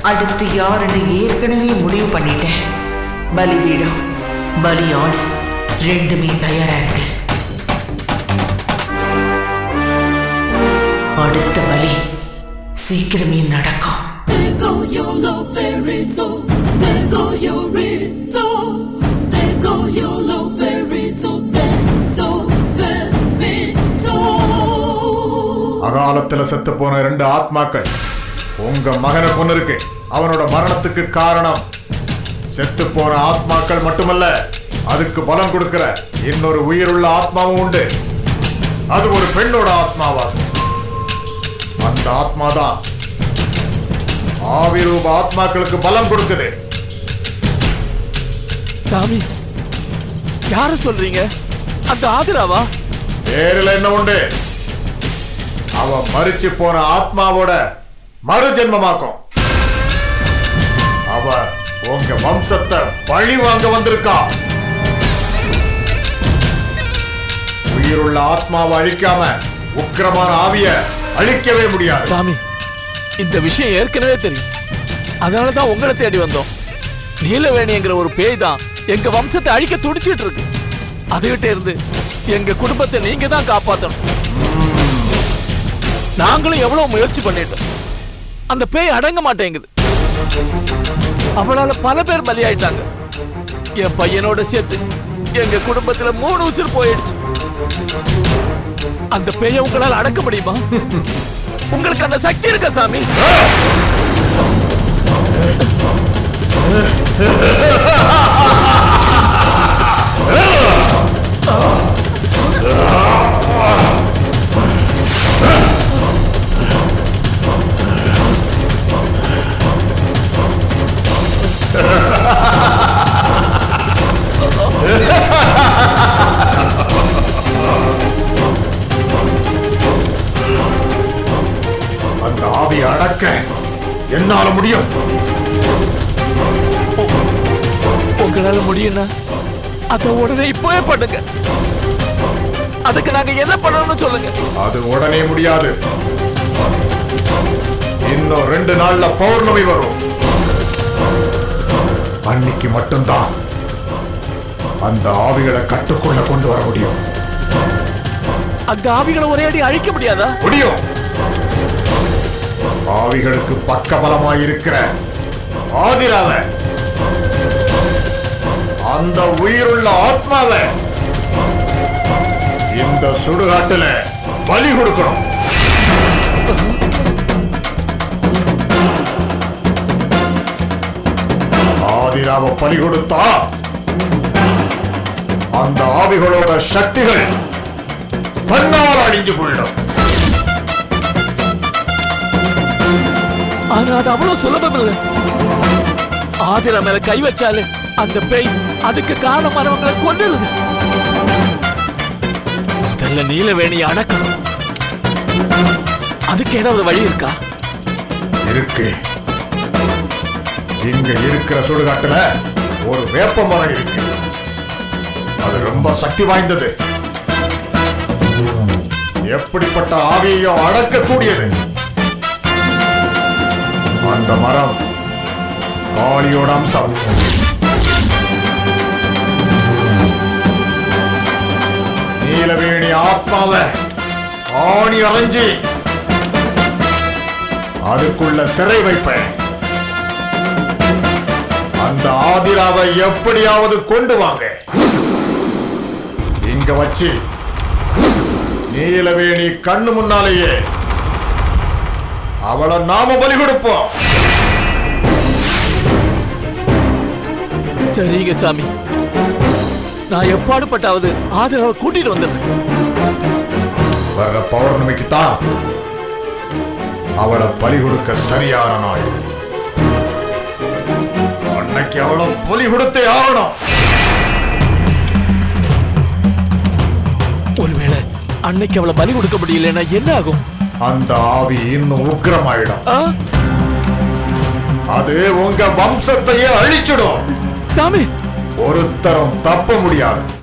அடுத்து யாருன்னு ஏற்கனவே முடிவு பண்ணிட்டேன். பலிபீடம், பலியாடு ரெண்டுமே தயாரா இருக்கு. அடுத்த பலி சீக்கிரமே நடக்கும். அகாலத்துல செத்து போன 2 ஆத்மாக்கள் உங்க மகனை கொண்டு இருக்கு. அவனோட மரணத்துக்கு காரணம் செத்து போன ஆத்மாக்கள் மட்டுமல்ல, அதுக்கு பலம் கொடுக்கிற இன்னொரு உயிருள்ள ஆத்மாவும் உண்டு. அது ஒரு பெண்ணோட ஆத்மாவாகும். அந்த ஆத்மாதான் ஆவிரூப ஆத்மாக்களுக்கு பலம் கொடுக்குது. சாமி, யார சொல்றீங்க? அந்த ஆதிராவா? பேரில் என்ன உண்டு? அவ மரிச்சு போன ஆத்மாவோட மறு ஜென்மமாக்கும். அவ உங்க வம்சத்தை பழி வாங்க வந்திருக்கா. உயிருள்ள ஆத்மாவை அழிக்காம உக்கிரமான ஆவிய அழிக்கவே முடியாது. சாமி, இந்த விஷயம் ஏற்கனவே தெரியும். அதனாலதான் உங்களை தேடி வந்தோம். நீலவேணிங்கிற ஒரு பேய் தான் எங்க வம்சத்தை அழிக்க துடிச்சிட்டு இருக்கு. அதுகிட்ட இருந்து எங்க குடும்பத்தை நீங்க தான் காப்பாற்றணும். நாங்களும் எவ்வளவு முயற்சி பண்ணிட்டோம். அந்த பேய் அடங்க மாட்டேங்குது. அவளால பல பேர் பலியாயிட்டாங்க. என் பையனோட சேர்த்து எங்க குடும்பத்துல 3 உயிர் போயிடுச்சு. அந்த பேயை உங்களால் அடக்க முடியுமா? உங்களுக்கு அந்த சக்தி இருக்கா சாமி? அந்த ஆவியை அடக்க என்னால முடியும். உங்களால முடியும்னா அத உடனே இப்பவே பண்ணுங்க. அதுக்கு நாங்க என்ன பண்ணணும்னு சொல்லுங்க. அது உடனே முடியாது. இன்னும் 2 நாள்ல பௌர்ணமி வரும். அன்னைக்கு மட்டும்தான் அந்த ஆவிகளை கட்டுக்குள்ள கொண்டு வர முடியும். அந்த ஆவிகளை ஒரே அடி அழிக்க முடியாதா? முடியும். ஆவிகளுக்கு பக்கபலமாயிருக்கிற ஆதிராவை, அந்த உயிருள்ள ஆத்மாவை இந்த சுடுகாட்டுல பலி கொடுக்கணும். ஆதிராவை பலி கொடுத்தா அந்த ஆவிகளோட சக்திகள் தன்னால் அழிஞ்சு போயிடும். ஆனா அது அவ்வளவு சுலபம் இல்லை. ஆதிரா மேல கை வச்சாலே அந்த பேய் அதுக்கு காரணமானவங்களை கொன்னுருது. முதல்ல நீலவேணியை அடக்கணும். அதுக்கு ஏதாவது வழி இருக்கா? இருக்கு. இங்க இருக்கிற சுடுகாட்டுல ஒரு வேப்ப மரம் இருக்கு. அது ரொம்ப சக்தி வாய்ந்தது. எப்படிப்பட்ட ஆவியையும் அடக்கக்கூடியது. அந்த மரம் காளியோட அம்சம். நீலவேணி ஆத்மாவை ஆணி அரைஞ்சி அதுக்குள்ள சிறை வைப்பேன். அந்த ஆதிராவை எப்படியாவது கொண்டு வாங்க. இங்க வச்சு நீலவேணி கண்ணு முன்னாலேயே அவளை நாம பலி கொடுப்போம். சரிங்க சாமி, நான் எப்பாடுபட்டாவது ஆதிராவை கூட்டிட்டு வந்துடுறேன். வர்ற பௌர்ணமிக்கு தான் அவளை பலி கொடுக்க சரியான நாள். அன்னைக்கு அவளை பலி கொடுத்தே ஆகணும். ஒருவேளை அன்னைக்கு அவளை பலி கொடுக்க முடியலன்னா என்ன ஆகும்? அந்த ஆவி இன்னும் உக்கிரமாயிடும். ஆ? அது உங்க வம்சத்தையே அழிச்சிடும். சாமி, ஒருத்தரும் தப்ப முடியாது.